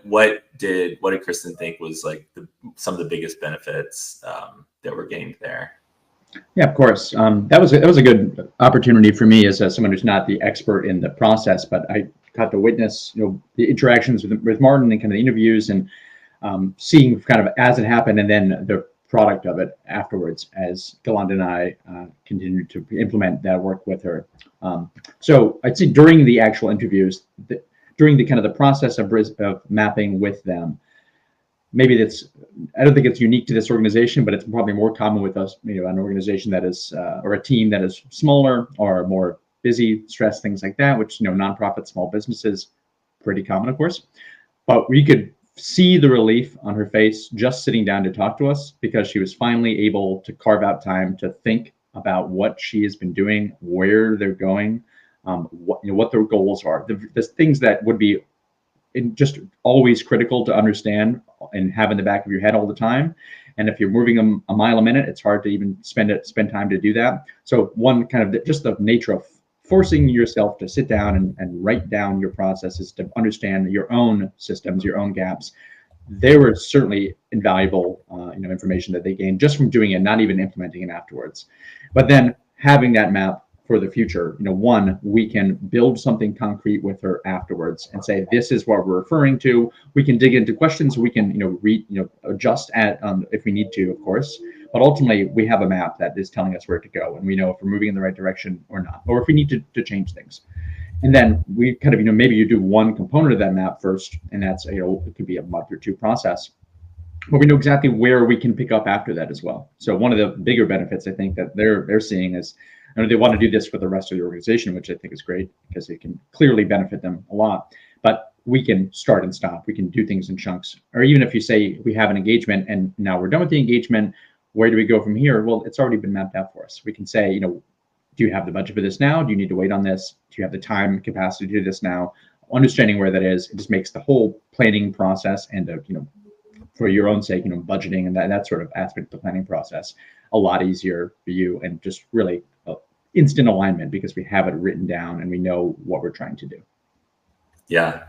What did Kristen think was like some of the biggest benefits that we're getting there? Yeah, of course. That was a good opportunity for me as someone who's not the expert in the process, but I got to witness, the interactions with Martin and kind of the interviews and seeing kind of as it happened, and then the product of it afterwards as Galanda and I continued to implement that work with her. So I'd say during the actual interviews, during the kind of the process of mapping with them, maybe I don't think it's unique to this organization, but it's probably more common with us, an organization that is, or a team that is smaller or more busy, stress, things like that, which, nonprofit, small businesses, pretty common, of course. But we could see the relief on her face just sitting down to talk to us, because she was finally able to carve out time to think about what she has been doing, where they're going, what their goals are, the things that would be just always critical to understand and have in the back of your head all the time. And if you're moving a mile a minute, it's hard to even spend time to do that. So one kind of just the nature of forcing yourself to sit down and write down your processes to understand your own systems, your own gaps. There were certainly invaluable, information that they gained just from doing it, not even implementing it afterwards. But then having that map for the future, one, we can build something concrete with her afterwards and say, this is what we're referring to. We can dig into questions. We can, adjust if we need to, of course. But ultimately, we have a map that is telling us where to go, and we know if we're moving in the right direction or not, or if we need to change things. And then we kind of, maybe you do one component of that map first, and that's, it could be a month or two process. But we know exactly where we can pick up after that as well. So one of the bigger benefits I think that they're seeing is, they want to do this for the rest of the organization, which I think is great because it can clearly benefit them a lot. But we can start and stop. We can do things in chunks. Or even if you say we have an engagement and now we're done with the engagement, where do we go from here? Well, it's already been mapped out for us. We can say, do you have the budget for this now? Do you need to wait on this? Do you have the time capacity to do this now? Understanding where that is, it just makes the whole planning process and, for your own sake, budgeting and that sort of aspect of the planning process a lot easier for you, and just really instant alignment because we have it written down and we know what we're trying to do. Yeah.